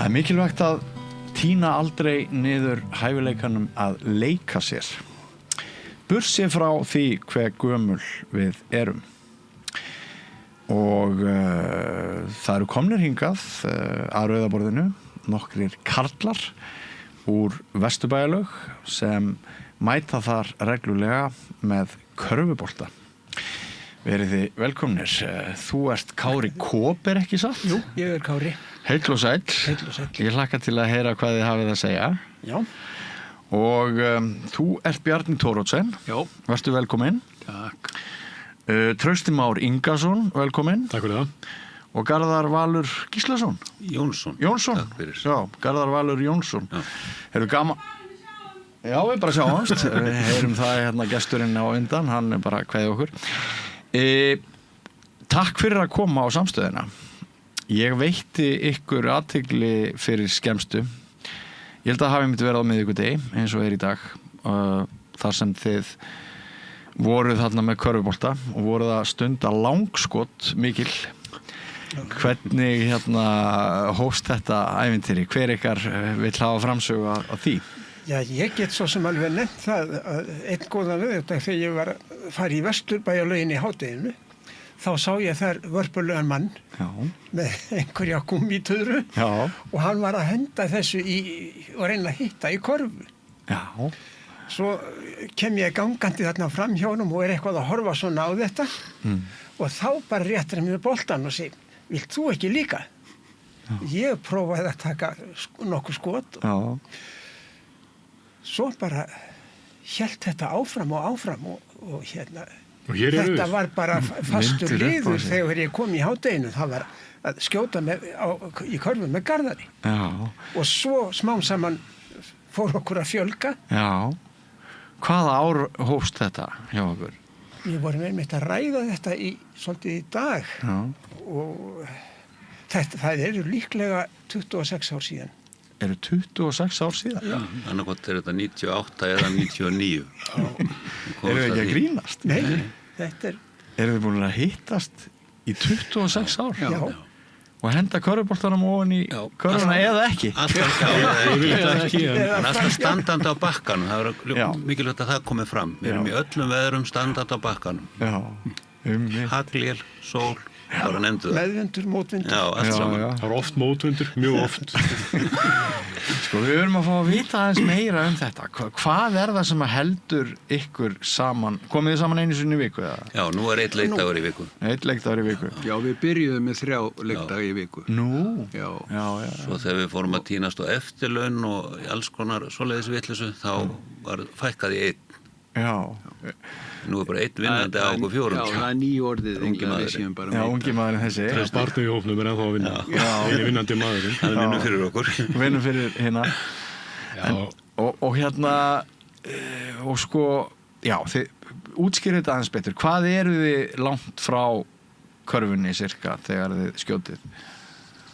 Það mikilvægt að tína aldrei niður hæfileikanum að leika sér. Burtséð frá því hve gömul við erum. Og það eru komnir hingað að rauðaborðinu nokkrir karlar úr Vesturbæjarlaug sem mæta þar reglulega með körfubolta. Verið þið velkomnir. Þú ert Kári Kóper, ekki satt? Jú, ég Kári. Heill og sæll. Heill og sæll. Ég hlakka til að heyra hvað þið hafið að segja. Já. Og þú ert Bjarni Thoroddsen. Já. Vertu velkominn. Takk. Trausti Már Ingason, velkominn. Takk fyrir það. Og Garðar Valur Gíslason. Jónsson. Takk fyrir. Já, Garðar Valur Jónsson. Hefur gaman... Já, við bara sjáumst. Við heyrum það hérna gesturinn á undan, hann bara kveði okkur. Takk fyrir að koma á samstöðina. Ég veitti ykkur athygli fyrir skemmstu. Ég held að hafi myndi verið á miðvikudegi, eins og í dag, þar sem þið voruð þarna með körfubolta og voruð að stunda langskot mikil. Hvernig hófst þetta ævintýri? Hver ykkar vill hafa framsögu á því? Já, ég get svo sem alveg nefnt það að einn góðan lögðardag þegar ég var að fara í Vesturbæjarlaugin í hádeginu, þá sá ég þar vörpulegan mann með einhverja gúmmítöðru og hann var að henda þessu og reyna að hitta í körfu. Já. Svo kem ég gangandi þarna fram hjá honum og eitthvað að horfa svona á þetta og þá bara réttir hann mér boltan og segi, vilt þú ekki líka? Ég prófaði að taka nokkuð skot og svo bara hélt þetta áfram og þetta var bara fastur liður þegar ég kom í hádeginu. Það var að skjóta í körfu með Garðari. Já. Og svo smám saman fór okkur að fjölga. Já. Hvaða ár hófst þetta hjá okkur? Við vorum einmitt að ræða þetta svolítið í dag. Já. Og það eru líklega 26 ár síðan. Eru 26 ár síðan? Já. Annarkot þetta 98 eða 99. Eru þið ekki að grínast? Nei, þetta Eru þið búin að hittast í 26 ár? Já. Og henda körfuboltanum ofan í körfuna eða ekki? Alltaf ekki. En alltaf standandi á bakkanum. Það er mikilvægt að það komið fram. Við erum í öllum veðrum standandi á bakkanum. Já. Haglél, sól, bara nefndu það. Meðvindur, mótvindur. Já, allt saman. Það er oft mótvindur, mjög oft. Sko, við erum að fá að vita aðeins meira þetta. Hvað er það sem heldur ykkur saman? Komið þið saman einu sinni í viku? Eða? Já, nú er 1 leikdagur í viku. 1 leikdagur í viku. Já, við byrjuðum með 3 leikdaga í viku. Nú? Já. Svo þegar við fórum að tínast á eftirlaun og alls konar svoleiðis vitleysu, þá var fækkað í 1. Já. Nú er bara 1 vinnandi á okkur 4. Já, það er nýorðið. Ungi maður. Já, ungi maðurinn þessi. Barnið í hópnum er ennþá að vinna. Einu vinnandi maðurinn. Það er vinnum fyrir okkur. Vinnum fyrir hérna. Og hérna, og sko, já, þið útskýrið þetta aðeins betur. Hvað eru þið langt frá körfunni cirka þegar þið skjótið?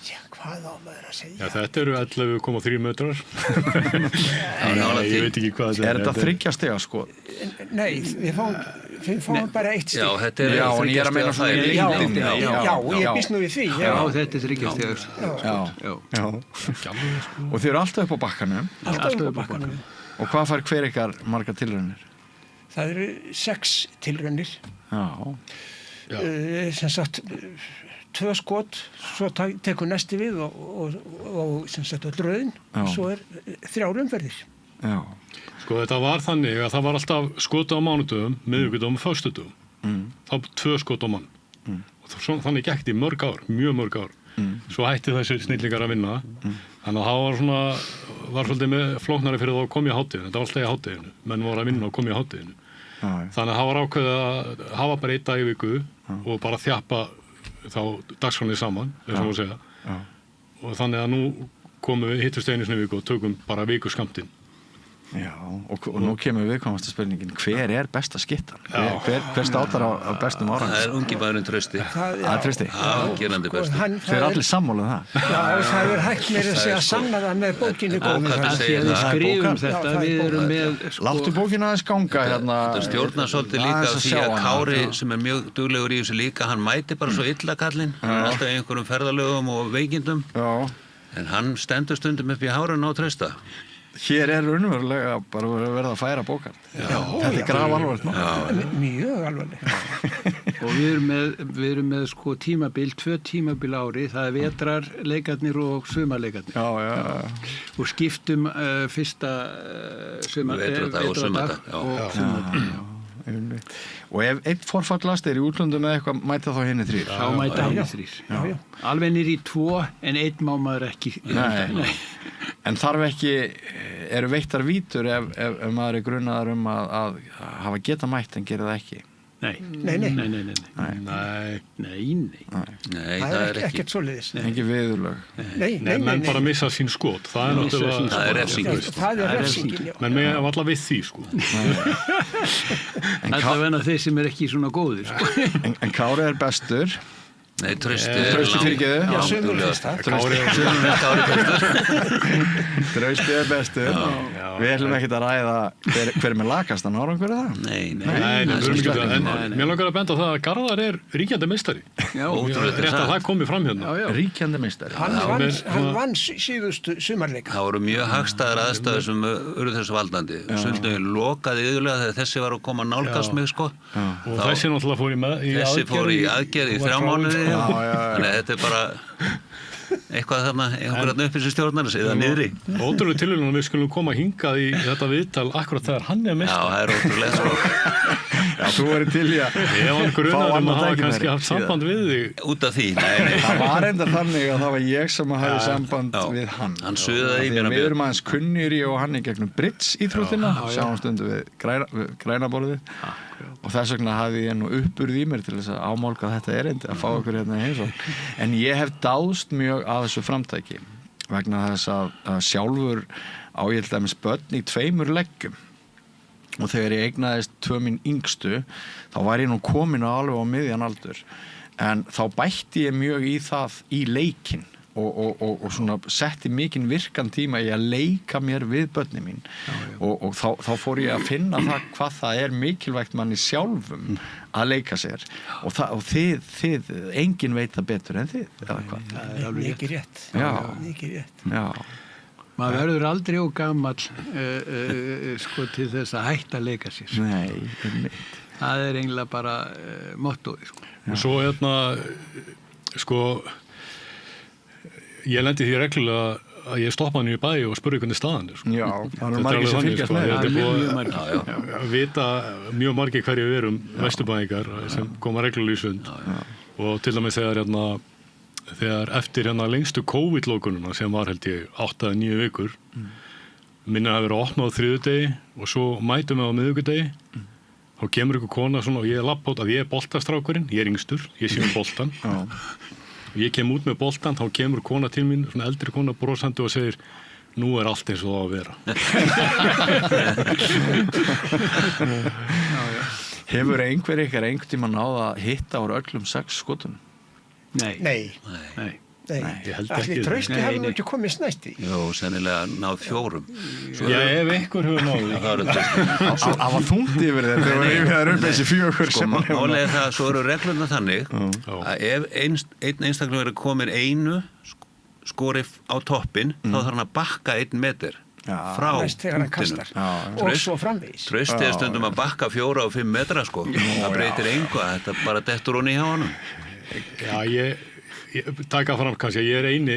Já, hvað á maður að segja? Já, þetta eru 11,3 metrar. Nei, ég veit ekki hvað Er þetta 3 stiga sko? Nei, við fáum bara 1 stig. Já, þetta er en ég er að meina svona í lengdinni. Já, ég býst nú við því. Já, þetta er 3 stigar. Já. Og þið eru alltaf upp á bakkanum? Alltaf upp á bakkanum. Og hvað fær hver ykkar margar tilraunir? Það eru 6 tilraunir. Já. Sem sagt 2 skot, svo tekur næsti við og sem sagt öll röðin, og svo 3 umferðir. Já. Sko, þetta var þannig að það var alltaf skot á mánudögum, miðvikudögum og föstudögum. Þá 2 skot á mann. Og þannig gekk þetta í mörg ár, mjög mörg ár. Svo hætti þessi snillingar að vinna. Þannig að það var svolítið með flóknari fyrir þá að koma í hádeginu. Þetta var alltaf í hádeginu. Menn voru að vinna og koma í hádeginu. Þannig að það var ákveðið að hafa bara 1 dag í viku og bara þjappa þá dagskránið saman, eins og að segja. Og þannig að nú komum við hittust einu sinni í viku og tökum bara vikuskamtinn. Já, og nú kemur viðkomasta spurningin, hver er besta skyttan? Hver státar á bestum árangri? Það er ungi maðurinn Trausti. Það er Trausti? Gerandi besti. Þeir eru allir sammála það? Já, það er hægt með að segja sanna það með bókinni góðum. Við skrifum þetta, við erum með... Láttu bókina aðeins ganga hérna. Það stjórnar svolítið líka því að Kári, sem er mjög duglegur í þessu líka, hann mæti bara svo illa kallinn. Hann er alltaf í einhverjum ferðalögum og veikindum. En hann stendur stundum upp í hárun á Trausta. Hér raunverulega bara verið að færa bókart. Þetta grafalvarlegt mál. Mjög alvarlegt. Og við erum með sko tímabil, 2 tímabil ári, það vetrarleikarnir og sumarleikarnir. Já. Og skiptum fyrsta Vetrardag og sumardag. og sumardag. Og ef einn forfallast í útlöndum eða eitthvað, mæta þá henni 3. Þá mæta henni 3. Já. Alveg niður í 2, en einn má maður ekki. Nei. En þarf ekki, eru veittar vítur ef maður er grunnaður að hafa geta mætt en gerir það ekki? Nei. Nei, það er ekkert svoleiðis. Ekki viðurlög. Nei. Menn bara missa sín skot. Það er náttúrulega... Það er refsingin. Það er refsingin, já. Menn með allar við því, sko. Þetta verða þeir sem er ekki svona góðir, sko. En Kári er bestur. Nei, Trausti fyrirgeðu. Já, sömur fyrsta. Trausti er bestur. Við ætlum ekkert að ræða hver með lakastan árangur er það? Nei, mér langar að benda á það að Garðar er ríkjandi meistari. Já, Rétt að það komi fram hérna. Ríkjandi meistari. Hann vann síðustu sumarleika. Það voru mjög hagstæðar aðstæður sem urðu þessu valdandi. Sundlaugin lokaði yfirlega þegar þessi var að koma að nálgast mig, sko. Og þessi náttúrulega fór í aðgerð í 3 mánuði. Þannig að þetta er bara eitthvað þarna, einhverjarn upp í þessu stjórnarnas eða niðri. Ótrúlega tilvíðan að við skulum koma hingað í þetta viðtal akkurat þegar hann er meistari. Já, það er ótrúlega svo. Já, þú verið til í að Ef hann grunar að hafa kannski haft samband við þig. Út af því, nei. Það var enda þannig að það var ég sem hafði samband við hann. Hann suðaði í mér að Við erum aðeins kunnir í og hann í gegnum Brits íþróttina, sjáum stundu við grænaborðið og þess vegna hafði ég nú uppurð í mér til þess að ámálka þetta erindi að fá okkur hérna í heimsókn. En ég hef dáðst mjög að þessu framtæki vegna þess að sjálfur á ég til dæmis börn í 2 leggjum og þegar ég eignaðist 2 mín yngstu þá var ég nú komin alveg á miðjan aldur en þá bætti ég mjög í það í leikinn og svona setti mikinn virkan tíma í að leika mér við börnin mín og þá fór ég að finna það hvað það er mikilvægt manni sjálfum að leika sér og þið enginn veit það betur en þið eða hvað? Það er alveg ekki rétt. Mikið rétt. Já. Maður verður aldrei og gamall sko til þess að hætta að leika sér. Nei, það er eiginlega bara mottóið, sko. Og svo sko ég lendi því reglulega að ég stoppaði niður í bæ og spurði hvernig staðan er, sko. Já, það er margir sem fylgjast með. Þetta er búið að vita mjög margir hverju við erum vesturbæingar sem koma reglulega í Sund og til dæmis þegar eftir lengstu COVID-lókununa sem var held ég 8-9 vikur minna að vera opnað á þriðjudegi og svo mætum við á miðvikudegi þá kemur ykkur kona svona og ég er labbót að ég er boltastrákurinn, ég er yngstur, ég sé boltan ég kem út með boltan, þá kemur kona til mín, svona eldri kona brosandi og segir, nú er allt eins og það á að vera. Hefur einhver einhvern tíma náð að hitta úr öllum 6 skotunum? Nei. Ég held ekki. Trausti hafði nú ekki komið snæst í. Jó, sennilega náð 4. Já, ef einhver hefur náð. Það var þungt yfir þegar þeir voru yfir upp þessi 4 sem hann hefur náð. Málega það, svo eru reglurna þannig að ef einn einstaklingur er komin einu skori á toppinn, þá þarf hann að bakka 1 meter frá punktinu. Og svo framvegis. Trausti er stundum að bakka 4 og 5 metra, sko. Það breytir engu, þetta bara dettur hún í hjá honum. Já, ég taka fram kannski að ég er eini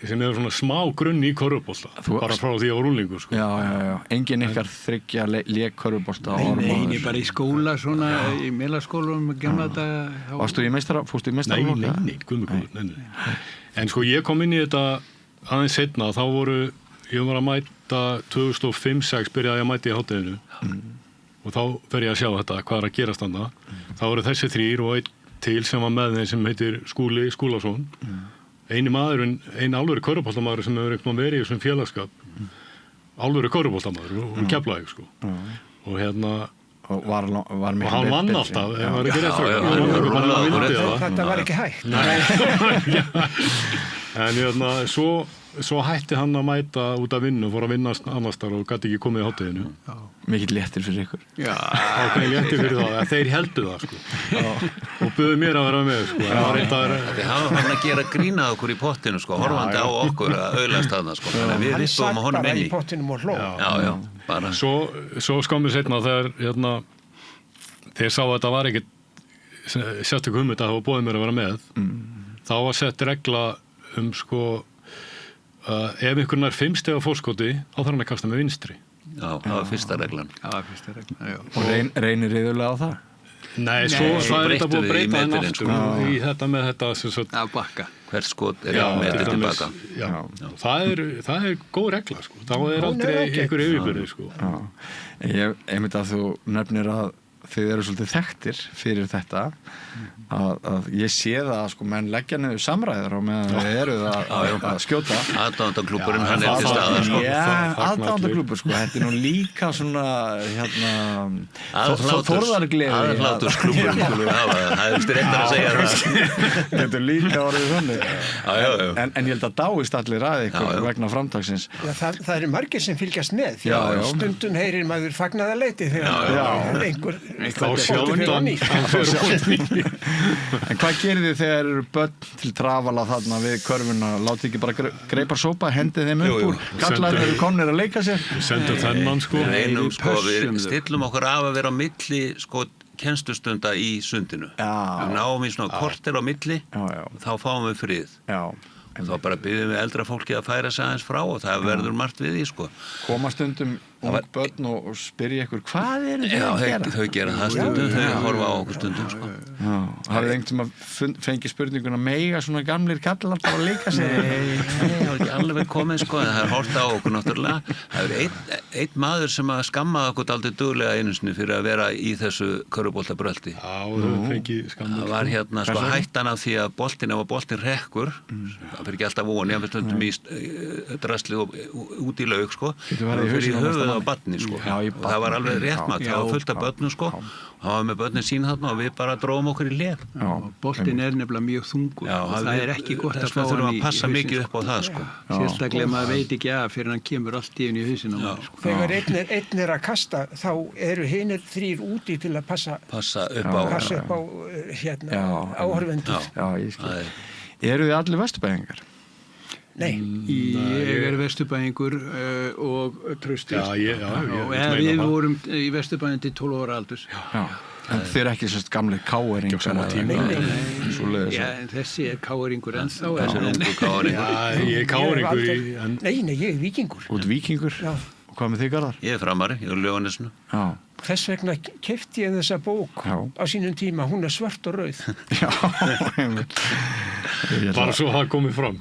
sem hefur svona smá grunn í körfubolta bara frá því að var unglingur, sko. Já. Engin ykkar þriggja lék körfubolta. Nei, bara í skóla svona, í Melaskólanum gamla daga. Fórstu í meistaraflokk? Nei, guðmur. En sko ég kom inn í þetta aðeins seinna, þá ég var að mæta 2005-06 byrjaði ég að mæta í hádeginu og þá fer ég að sjá þetta, hvað er að gerast þarna. Þá voru þessi 3 og einn til sem var með þeim sem heitir Skúli Skúlason. Eini alvöru körfuboltamaður sem hefur eitthvað verið í þessum félagskap. Alvöru körfuboltamaður og Keflavík, sko. Og og var og hann vann alltaf var ekki Þetta var ekki hægt. En svo svo hætti hann að mæta út af vinnu, fór að vinna annars þar og gæti ekki komið í hádeginu. Mikill léttir fyrir ykkur. Já. Ákveðin léttir fyrir það, að þeir heldu það, sko. Og buðu mér að vera með, sko. Þið hafa hann að gera grínað okkur í pottinu, sko, horfandi á okkur að auðlast þarna, sko. Þannig að við vippum að honum inn í pottinum og hló. Já, bara. Svo skömmu seinna þegar, þeir sá að þetta var ekkit sérstök hugmynd að hafa boðið mér að vera með, þá var sett regla sko, ef einhvern er 5 stiga fórskoti, þá þarf hann að kasta með vinstri. Já, það var fyrsta reglan. Já. Og reynir yfirlega á það? Nei, svo er þetta búið að breyta henn aftur sko. í þetta með þetta Að bakka. Hvert skot er metið tilbaka. Já, það er góð regla, sko. Þá er aldrei einhver yfirbyrði, sko. Ég einmitt að þú nefnir að þið eru svolítið þekktir fyrir þetta að ég sé það að sko menn leggja niður samræður og meðan þið eruð að skjóta. Aðdáðandaklúbburinn, hann til staðar, sko. Já, aðdáðandaklúbbur, sko. Þetta er nú líka svona þórðargleði. Aðhlátursklúbburinn, skulum við hafa það. Það er réttar að segja það. Þetta er líka orðið þannig. En ég held að dáist allir að ykkur vegna framtaksins. Já, það eru margir sem fylgjast með. Stundum heyrir maður fagnaðarleiti þegar einhver En hvað gerir þið þegar eru börn til trafala þarna við körfuna? Látið ekki bara greipar sópa, hendið þeim upp úr, kallar eru komnir að leika sér? Sendum þennan, sko. Við stillum okkur af að vera á milli, sko, kennslustunda í sundinu. Við náum í svona korter á milli, þá fáum við frið. Þá bara byggjum við eldra fólki að færa sig aðeins frá og það verður margt við því, sko. Koma stundum börn og spyrja ykkur, hvað eru þið að gera? Já, þau gera það stundum, þau horfa á okkur stundum, sko. Hafið einhvern tíma fengið spurninguna mega svona gamlir kallar bara að leika sig? Nei, það er ekki alveg komið, sko, en það er hort á okkur náttúrulega. Það er einn maður sem að skammaði okkur dálítið duglega einu sinni fyrir að vera í þessu körfuboltabrölti. Já, það fengið skammað. Það var hérna, sko, hættan af því að boltinn rekkur, það fyrir ekki alltaf voni, hann fyrir stundum í drasli og út í laug, sko, fyrir í höfuð á barni, sko. Það var alveg réttmætt, það var fullt af börnum, sko, og það var með börnin sín þarna og við bara dróðum okkur í lef. Boltinn er nefnilega mjög þungur og það er ekki gott að fá hann í þurfum að passa mikið upp á það, sko. Sérstaklega maður veit ekki af fyrir hann kemur allt í henni í hausinn á maður, sko. Þegar einn er að kasta, þá eru hinir 3 úti til að passa upp á áhorfendur. Já, ég skil. Eru þið allir Vesturbæingar? Nei. Ég er Vesturbæingur og Trausti. Við vorum í Vesturbæin til 12 ára aldurs. En þið eru ekki sérst gamli káeringar? Nei. Þessi er káeringur ennþá. Þessi er ungu káeringur. Já, ég er káeringur í... Nei, ég er víkingur. Út víkingur? Já. Og hvað með þig, Garðar? Ég er framari, ég er Ljóanesinu. Já. Þess vegna keypti ég þessa bók á sínum tíma, hún er svört og rauð. Já, bara svo það komið fram.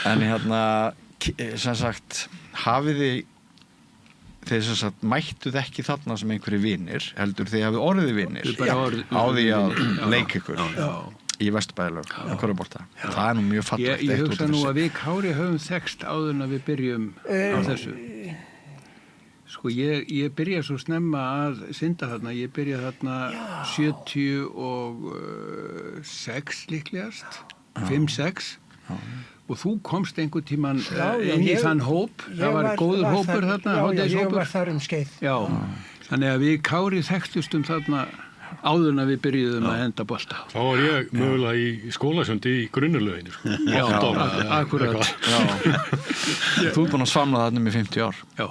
en hérna, sem sagt, hafið þið sem sagt, mættuð ekki þarna sem einhverju vinir, heldur þið hafið orðið vinir á því að leika ykkur í Vesturbæjarlaug, körfubolta. Það er nú mjög fallegt. Ég hugsa nú að við Kári höfum þekkst áður en að við byrjum á þessu. Sko, ég byrja svo snemma að synda þarna. Ég byrja þarna 76 líklegast, 5-6. Og þú komst einhvern tíman inn í þann hóp. Það var góður hópur þarna, hádegishópur. Já, ég var þar skeið. Já, þannig að við Kári þekktustum þarna áður en að við byrjuðum að henda bolta. Þá var ég mögulega í skólasundi í grunnulöginu, sko. Já, akkurat. Þú ert búin að svamla þarna með 50 ár. Já.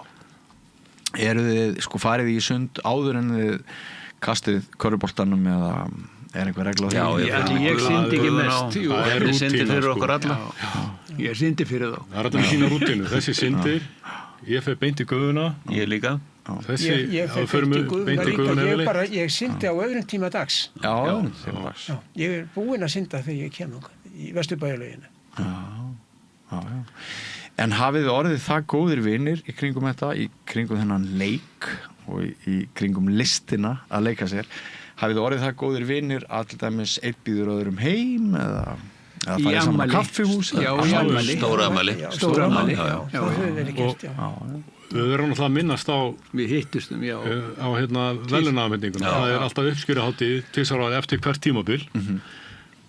Eru þið, sko, farið í sund áður en þið kastið körfuboltanum eða er einhver regla á því? Já, ég syndi ekki mest. Ég syndi fyrir okkur alla. Ég syndi fyrir þá. Það er þetta með sína rútinu. Þessi syndir, ég fer beint í guðuna. Ég líka. Þessi, þá förum við beint í guðuna yfirleitt. Ég syndi á öðrum tíma dags. Já, öðrum tíma dags. Ég er búinn að synda þegar ég kem í Vesturbæjarlaugina. Já. En hafið þið orðið það góðir vinir í kringum þetta, í kringum þennan leik og í kringum listina að leika sér? Hafið þið orðið það góðir vinir að til dæmis einn býður öðrum heim eða farið saman á kaffihús? Já, í afmæli. Stóra afmæli. Já, það hefur verið gert, já. Við verðum náttúrulega að minnast á við hittustum, já. Á verðlaunaafhendinguna. Það er alltaf uppskýruhátíð 2 ára eftir hvert tímabil.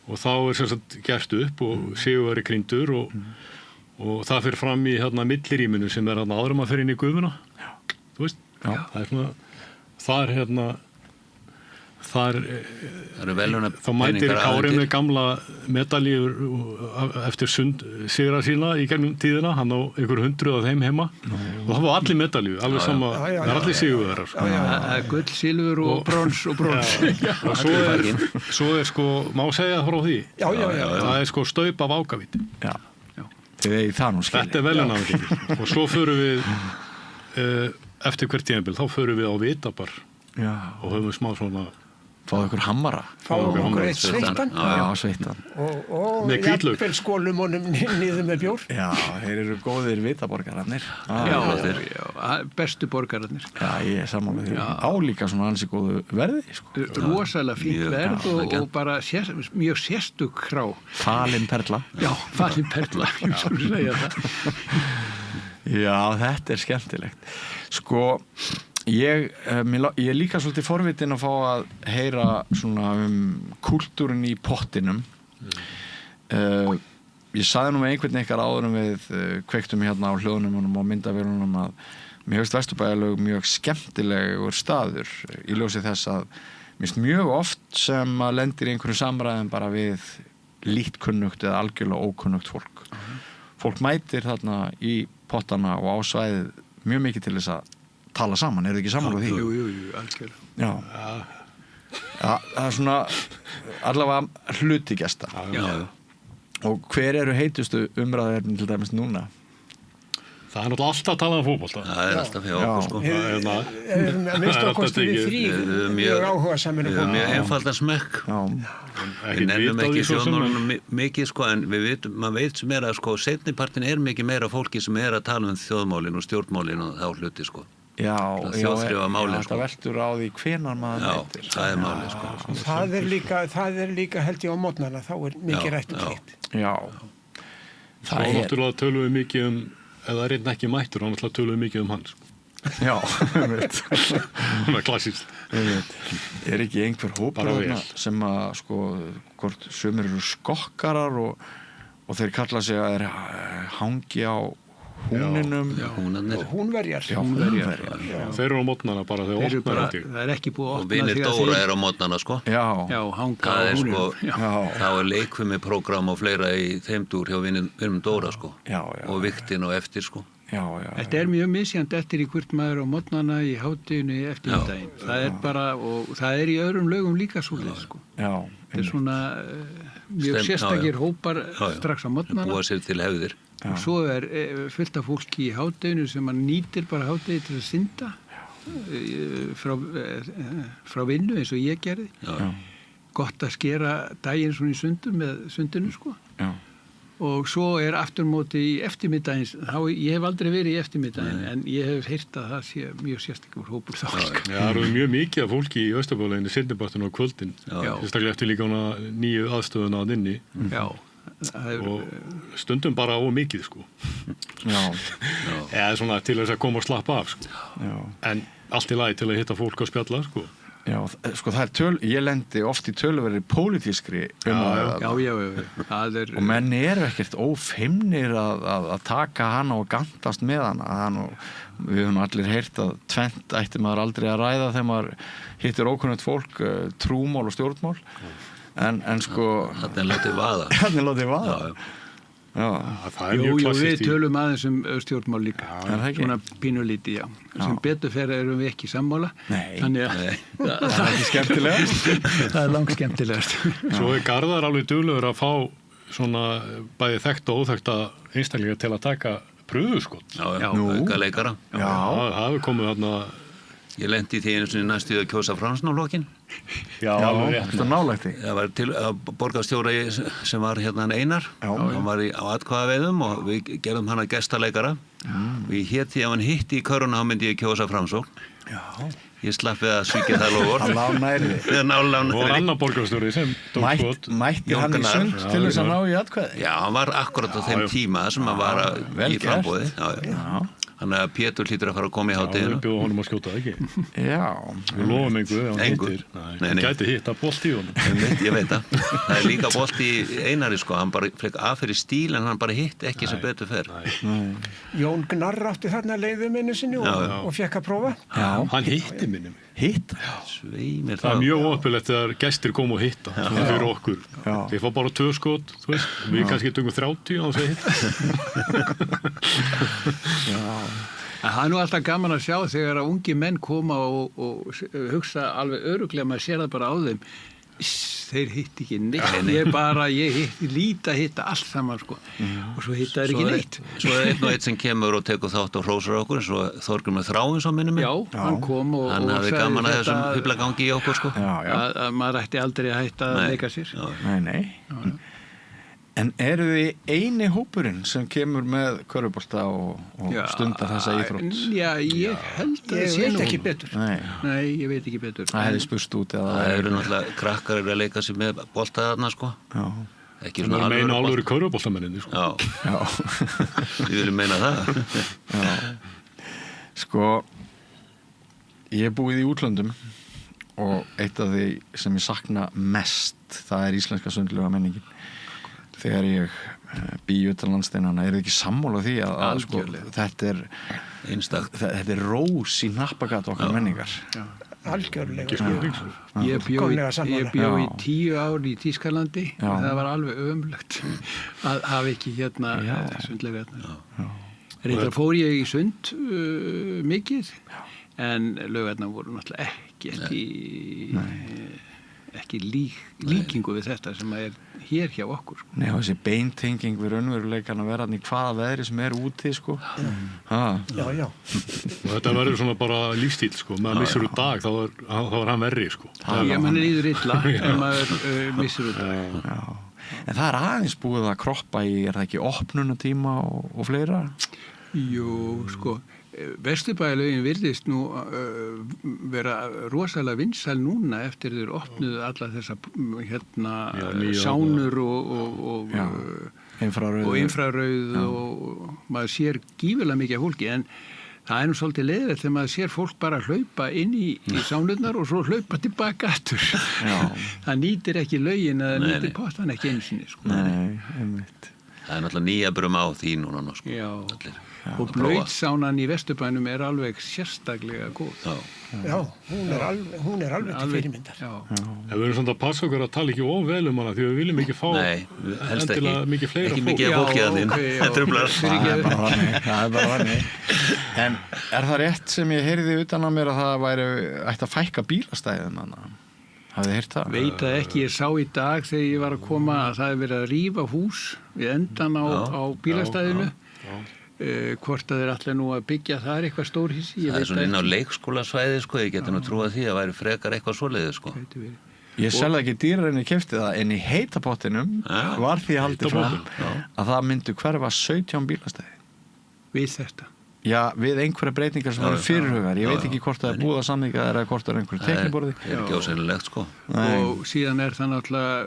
og þá sem sagt gert upp og sigurveri krýndur og það fyrir fram í millirýminu sem áður að fyrir inn í gufuna. Þú veist? Já. Það svona, þá mætir Kári með gamla medaljur eftir sigra sína í gegnum tíðina, hann á einhver 100 af þeim heima og það var allir medalju, alveg sama, það allir sigurvegarar. Sko. Gull, silfur og brons og brons. Og svo sko, má segja frá því, það sko staup af ákavíti. Já, þið eigið það nú skilja. Þetta velunafningin og svo förum við, eftir hvert tímabil, þá förum við á Vitabar og höfum smá svona fáðu ykkur hammara. Fáðu okkur eitt sveittan. Já, sveittan. Og jafnvel skólum honum niður með bjór. Já, þeir eru góðir vitaborgararnir. Já, bestu borgararnir. Já, ég sammála með því. Álíka svona ansi góðu verði, sko. Rosalega fínt verð og bara mjög sérstök krá. Falin perla. Já, falin perla, ég skulle segja það. Já, þetta er skemmtilegt. Sko, ég er líka svolítið forvitin að fá að heyra svona kúltúrin í pottinum. Ég sagði nú með einhvern ykkar áður við kveiktum hérna á hljóðnum og myndavélunum að mér hefst Vesturbæjarlaug mjög skemmtilegur staður í ljósi þess að mér finnst mjög oft sem að lendir í einhverju samræðum bara við lítt kunnugt eða algjörlega ókunnugt fólk. Fólk mætir þarna í pottana og á svæðið mjög mikið til þess að tala saman, eru þið ekki saman á því? Jú, algjörlega. Já, það svona allavega hluti gesta. Já. Og hver eru heitustu umræðuefni til dæmis núna? Það náttúrulega alltaf að tala fótbolta. Það alltaf hjá okkur, sko. Minnst okkur við þrír mjög áhugasamir fólk. Mjög einfaldan smekk. Við nefnum ekki sjónmálunum mikið, sko, en maður veit sem að, sko, seinnipartin mikið meira fólki sem að tala þjóðmálin og stjórnmálin og þá hluti, sko. Já, málin, það veltur á því hvenar maður mætir. Já, það málið, sko. Það er líka held ég á mótnana, þá mikið rætt slíkt. Já. Svo náttúrulega tölum við mikið ef það er ekki mættur, þá náttúrulega tölum við mikið hann, sko. Já, veit. Það er klassískt. Er ekki einhver hópur sem að, sko, hvort sumir eru skokkarar og þeir kalla sig að þeir hangi á húninum. Húnverjar. Þeir eru á mótnana bara þegar opnar þetta. Það er ekki búið að opna. Og vinir Dóra er á mótnana, sko. Já, hanga á húninum. Þá er leikfimiprógram og fleira í þeim dúr hjá vinum Dóra, sko. Og viktin og eftir, sko. Þetta er mjög misjandi eftir í hvert maður á mótnana í hádeginu eftir daginn. Það er bara, og það er í öðrum lögum líka svolítið, sko. Þetta er svona mjög sérstakir hópar strax á mótnana. Búa sér til hefðir. Og svo er fullt af fólki í hádeginu sem að nýtir bara hádegi til að synda frá vinnu eins og ég gerði. Gott að skera daginn svona í sundur með sundinu, sko. Og svo er afturmóti í eftirmiddagins, ég hef aldrei verið í eftirmiddagin, en ég hef heyrt að það sé mjög sérstakur hópur þá líka. Já, það eru mjög mikið af fólki í Austurbæjarlauginni seinnipartinn á kvöldin, sérstaklega eftir líka nýju aðstöðuna að inni. Já. Og stundum bara ómikið, sko. Eða svona til þess að koma og slappa af, sko. En allt í lagi til að hitta fólk á spjalla, sko. Já, sko það ég lendi oft í töluverði pólitískri Já. Og menn eru ekkert ófeimnir að taka hana og gantast með hana við höfum allir heyrt að tvennt ætti maður aldrei að ræða þegar maður hittir ókunnugt fólk, trúmál og stjórnmál en sko Þannig látið vaða Jú, við tölum aðeins stjórnmál líka svona pínulítið, sem betur fyrir erum við ekki sammála. Þannig að það er ekki skemmtilegast það er langt skemmtilegast. Svo er Garðar alveg duglegur að fá svona bæði þekkta og óþekkta einstaklinga til að taka pröfuskot. Auka leikara. Það hefur komið þarna. Ég lendi í því einu sinni næstu að kjósa Framsóknarflokkinn. Já, þetta nálægt því. Það var til borgarstjóra sem var hérna Einar. Hann var á atkvæðaveiðum og við gerðum hann að gestaleikara. Og ég hét því að hann hitti í köruna þá myndi ég kjósa Framsókn. Ég slapp við að svíkja það lofur. Það lá nærri. Og annar borgarstjóri sem tók skot. Mætti hann í sund til þess að ná í atkvæði? Já, hann var akkurat á þeim tíma sem hann var í frambúði. Þannig að Pétur hlýtur að fara að koma í Já, hádeginu. við bjóðum honum að skjóta það ekki. Já. Við lofum engu ef hann Engu. hittir. Nei, Hann nei. gæti hitta bolt í honum. Ég veit það. Það er líka bolti í Einari, sko. Hann bara fleik af fyrir stíl en hann bara hitt ekki sem betur fer. Jón Gnarr átti þarna leiðum einu sinni og fekk að prófa. Já. Hann hitti minni mig. Hitt? Sveimir Það er mjög óöppilegt þegar gestir koma og hitta. Svona fyrir okkur. Já. Þeir fá bara 2 skot, þú veist. Við kannski tökum 30 á þess að hitta. En það er nú alltaf gaman að sjá þegar að ungi menn koma og hugsa alveg öruglega, maður sér það bara á þeim. Þeir hitt ekki neitt, ég hitta allt saman, sko. Og svo hitta þeir ekki neitt. Svo er einn og einn sem kemur og tekur þátt og hrósar okkur, eins og Þorgur með Þráins á minnum. Já, hann kom og hann hafði gaman að þessum huflagangi í okkur, sko. Að maður ætti aldrei að hætta að leika sér. Nei. En eru þið eini hópurinn sem kemur með körfubolta og stundar þessa íþrótt? Já, ég held að Ég veit ekki betur. Nei, ég veit ekki betur. Það hefði spurst út eða... Það eru náttúrulega krakkar að leika sér með bolta þarna, sko. Já. Ekki Það svona meina alvöru körfuboltamenninni, sko. Já, við viljum meina það. Já. Sko, ég er búið í útlöndum og eitt af því sem ég sakna mest, það er íslenska sundlega menningin. Þegar ég bý utan landsteinana, er þið ekki sammála því að sko, þetta er rós í hnappagat okkar menningar. Algjörlega. Ég bjó í 10 ár í Þýskalandi og það var alveg ömurlegt að hafa ekki sundlega. Reyndar fór ég í sund mikið, en laugarnar voru náttúrulega ekki líkingu við þetta sem er hér hjá okkur, sko. Nei, þessi beintenging við raunveruleikan að vera í hvaða veðri sem er úti, sko. Já. Og þetta verður svona bara lífstíl, sko. Maður missur út dag, þá er hann verri, sko. Man er líður illa en maður missur út dag. Já. En það er aðeins búið að kroppa í, er það ekki opnunatíma og fleira? Jú, sko, Vesturbæjarlaugin virðist nú vera rosalega vinsæl núna eftir þeir opnuðu alla þessa sánur og infrarauð og maður sér gífurlega mikið af fólki, en það er nú svolítið leiðilegt þegar maður sér fólk bara hlaupa inn í sánurnar og svo hlaupa tilbaka aftur. Það nýtir ekki laugin eða nýtir pottan ekki einu sinni, sko. Nei, einmitt. Það er náttúrulega nýja brum á því núna, sko. Já. Og blautssánan í Vesturbænum er alveg sérstaklega góð. Já, hún er alveg til fyrirmyndar. Við erum svona að passa okkur að tala ekki of vel um hana því við viljum ekki fá endilega mikið fleira ekki mikið fólki að þín. Það er bara þannig. En er það rétt sem ég heyrði utan á mér að það ætti að fækka bílastæðum hana? Hafið þið heyrt það? Veit það ekki, ég sá í dag þegar ég var að koma að það er verið að rífa hús við endan á bílastæðinu. Hvort að þeir allir nú að byggja það er eitthvað stórhýsi. Það er svona inn á leikskólasvæði, sko, ég geti nú trúað því að væri frekar eitthvað svoleiði, sko. Ég selði ekki dýrar en ég keypti það, en í heita pottinum var því haldið fram að það myndu hverfa 17 bílastæði. Við þetta? Já, við einhverja breytingar sem eru fyrirhugar. Ég veit ekki hvort það er búið að samninga eða hvort það er einhverju tekniborði. Það er ekki ósennilegt, sko. Og síðan er það náttúrulega,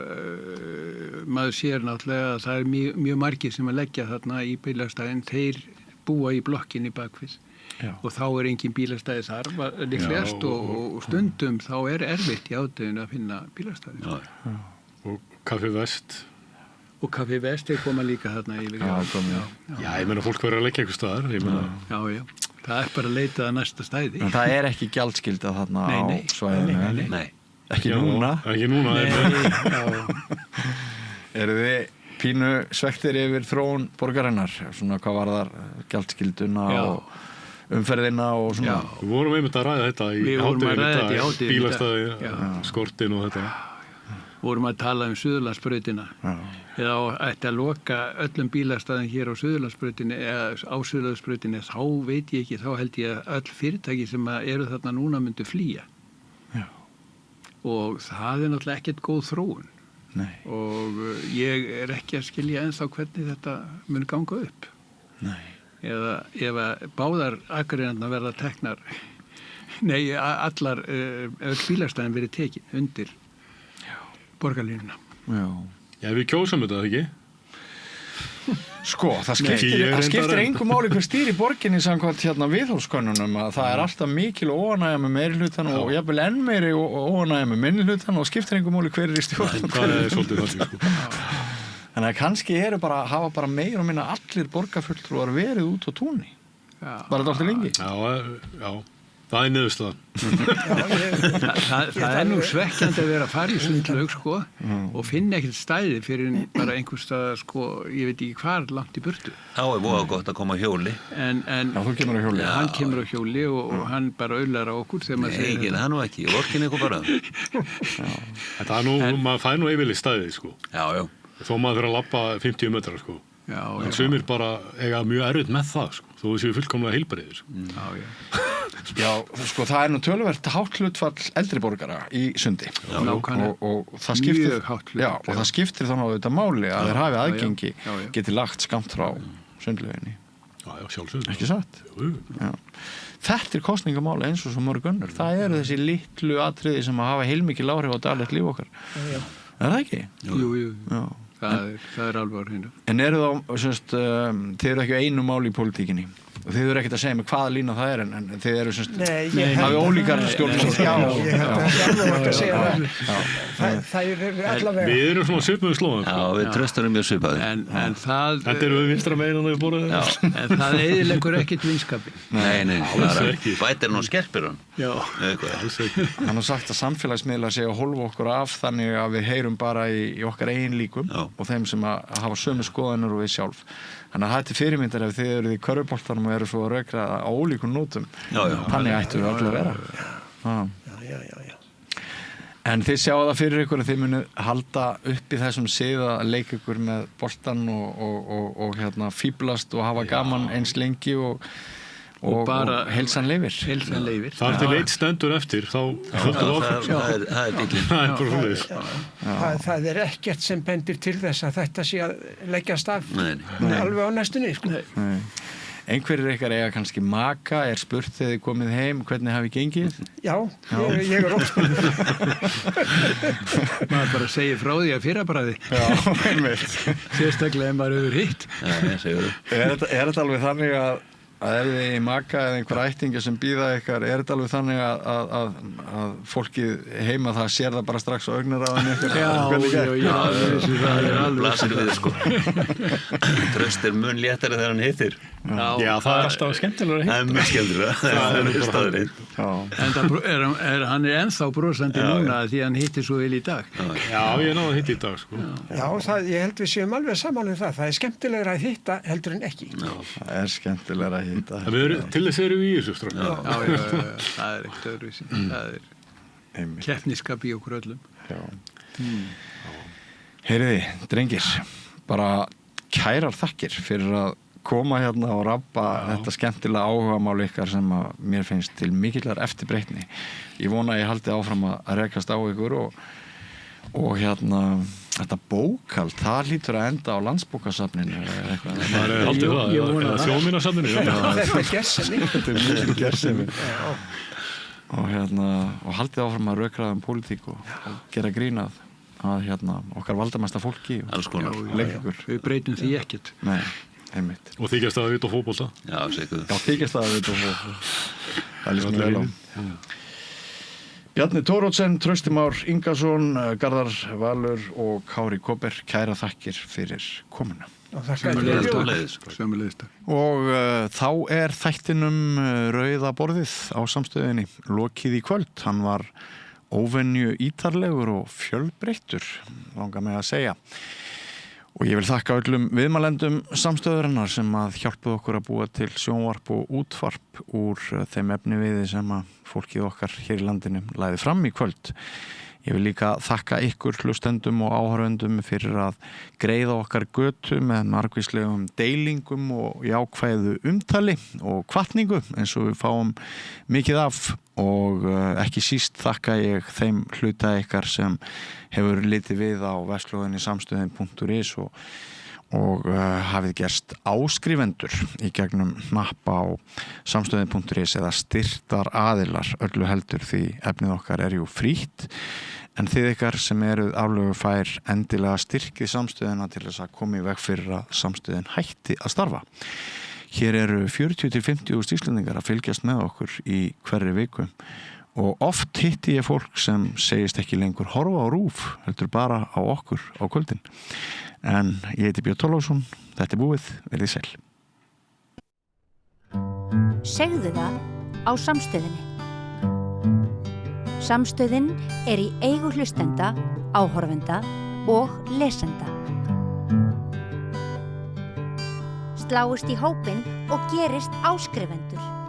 maður sér náttúrulega að það er mjög margir sem að leggja þarna í bílastæðin, þeir búa í blokkinni bakvið. Og þá er engin bílastæði þar, líklegast, og stundum þá er erfitt í ádeginu að finna bílastæði. Og Kaffi Vest. Og Kaffi Vest er koma líka þarna yfir. Já, ég meina fólk verður að leggja eitthvað staðar. Já, það er bara að leita að næsta stæði. En það er ekki gjaldskylda þarna á svæðinu? Nei. Ekki núna? Ekki núna. Eru þið pínu svektir yfir þróun borgarinnar? Svona hvað var þar gjaldskylduna og umferðina og svona? Við vorum einmitt að ræða þetta í hádeginu, bílastæði, skortin og þetta. Vorum að tala Suðurlandsbrautina eða ætti að loka öllum bílastæðum hér á Suðurlandsbrautinni eða á Suðurlandsbrautinni, þá veit ég ekki, þá held ég að öll fyrirtæki sem eru þarna núna myndu flýja. Og það er náttúrulega ekkert góð þróun. Nei. Og ég er ekki að skilja ennþá hvernig þetta mun ganga upp. Nei. Eða ef báðar akureyjarnar verða teknar, allar bílastæðin verið tekin undir borgarlínuna. Já, við kjósum þetta, ekki? Sko, það skiptir engu máli hver stýri borginni samkvæmt hérna viðhorfskönnunum að það alltaf mikil óánægja með meirihlutann og jafnvel enn meiri óánægja með minnihlutann og skiptir engu máli hver í stjórn. Það svolítið þannig, sko. Þannig að kannski hafa bara meir og minna allir borgarfulltrúar verið út á túnni. Bara dálítið lengi. Já. Það niðurstaðan. Það nú svekkjandi að vera að fara í Sundlaug sko og finna ekkert stæði fyrir bara einhver stað sko, ég veit ekki hvar langt í burtu. Það voða gott að koma á hjóli. En þú kemur á hjóli. Hann kemur á hjóli og hann bara auðlar á okkur þegar maður segir. Nei, það nú ekki, vorkin eitthvað bara. Það nú, maður fær nú yfirleitt stæði sko. Já. Þó maður fyrir að labba 50 metrar sko. En sumir bara eiga mjög erfitt með það sko. Þó séu fullkomlega heilbrigðir. Já, sko það nú töluvert hátt hlutfall eldri borgara í Sundi og það skiptir og það skiptir þannig á þetta máli að þeir hafi aðgengi geti lagt skammt frá Sundlauginni. Já, sjálfsögðu. Ekki satt? Já. Þetta kosningamáli eins og svo mörg önnur. Það eru þessi litlu atriði sem að hafa heilmikil áhrif á daglegt líf okkar. Það ekki? Jú. Það er alveg á hreinu. En eru þið eru ekki einu máli í pólitíkinni og þið eru ekkert að segja mig hvaða lína það er en þið eru hafið ólíkar stjórnmál. Já, ég held að sjálf að segja það. Það er allavega. Við erum svona svipuðu slóðum. Já, við tröstum mjög svipaði. En það... Þetta eru við vinstra megin að við borðum. En það eyðileggur ekkert vinskapin. Nei, bætir nú skerpir hann. Já. Hann har sagt að samfélagsmiðlar séu að hólfa okkur af þannig að við heyrum bara í okkar eigin líkum og þeim sem að hafa sömu skoðanir og við sjálf. Þannig að það er fyrirmyndar ef þið eruð í körfuboltanum og eru svo að rökra á ólíkum nótum. Þannig ættu við allir að vera. Já. En þið sjáu það fyrir ykkur að þið munu halda upp í þessum sið að leika ykkur með boltan og fíblast og hafa gaman eins lengi og bara heilsan lifir. Það er til eitt stendur eftir, þá höldum við áfram. Það er bíllinn. Það er bara svoleiðis. Það er ekkert sem bendir til þess að þetta sé að leggjast af alveg á næstunni. Sko. Einhverjir ykkar eiga kannski maka, spurt þegar þið komið heim, hvernig hafi gengið? Já. Ég óspurður. Maður bara segir frá því að fyrrabræði. Já, einmitt. Sérstaklega ef maður hefur hitt. Er þetta alveg þannig að ef þið í maka eða einhver ættingi sem býða ykkar, er þetta alveg þannig að fólkið heima það sér það bara strax á augnaráðinu ykkar? Já, það er alveg blasir við sko. Tröst er mun léttari þegar hann hittir. Já, það er alltaf skemmtilega að hitta. Það er mjög skemmtilega. Það er staðurinn. En hann er ennþá brosandi núna því hann hittir svo vel í dag. Já, ég náði að hitta í dag sko. Já, ég held við séum alveg saman um það. Það er skemmtilegra að hitta heldur en ekki. Það er skemmtilegra að hitta. Til þess erum við í þessu strafn. Já, það er ekkert öðruvísi. Það er keppniskap í okkur öllum. Heyriði, drengir, bara kærar þakkir fyrir að koma hérna og rabba þetta skemmtilega áhugamál ykkar sem að mér finnst til mikillar eftirbreytni. Ég vona að ég haldi áfram að rekast á ykkur og þetta bókald, það hlýtur að enda á Landsbókasafninu eða eitthvað. Það er haldið það, Þjóðminjasafninu. Þetta er gersemi. Þetta er mikil gersemi. Og haldið áfram að rökraða pólitík og gera grínað að okkar valdamesta fólki og leikur. Við breytum því ekkert. Nei, einmitt. Og þykjast að vita fótbolta. Já, segðu. Já, þykjast að vita fótbolta. Það líst mér vel á. Bjarni Thoroddsen, Trausti Már Ingason, Garðar Valur og Kári Kóper, kæra þakkir fyrir komuna. Sömuleiðis. Og þá er þættinum Rauða borðið á Samstöðinni lokið í kvöld. Hann var óvenju ítarlegur og fjölbreyttur, langar mig að segja. Og ég vil þakka öllum viðmælendum Samstöðurinnar sem að hjálpuðu okkur að búa til sjónvarp og útvarp úr þeim efniviði sem að fólkið okkar hér í landinu lagði fram í kvöld. Ég vil líka þakka ykkur hlustendum og áhorfendum fyrir að greiða okkar götu með margvíslegum deilingum og jákvæðu umtali og hvatningu eins og við fáum mikið af og ekki síst þakka ég þeim hluta ykkar sem hefur litið við á vefslóðinni samstöðin.is og hafið gerst áskrifendur í gegnum hnapp á samstöðin.is eða styrtar aðilar öllu heldur því efnið okkar er jú frítt En þið ykkar sem eruð aflögufær endilega styrkið samstöðina til þess að koma í veg fyrir að samstöðin hætti að starfa. Hér eru 40-50 Íslendingar að fylgjast með okkur í hverri viku og oft hitti ég fólk sem segist ekki lengur horfa á RÚV, heldur bara á okkur á kvöldin. En ég heiti Björn Torleifsson, þetta búið, verið sæl. Segðu það á Samstöðinni. Samstöðin í eigu hlustenda, áhorfenda og lesenda. Sláist í hópinn og gerist áskrifendur.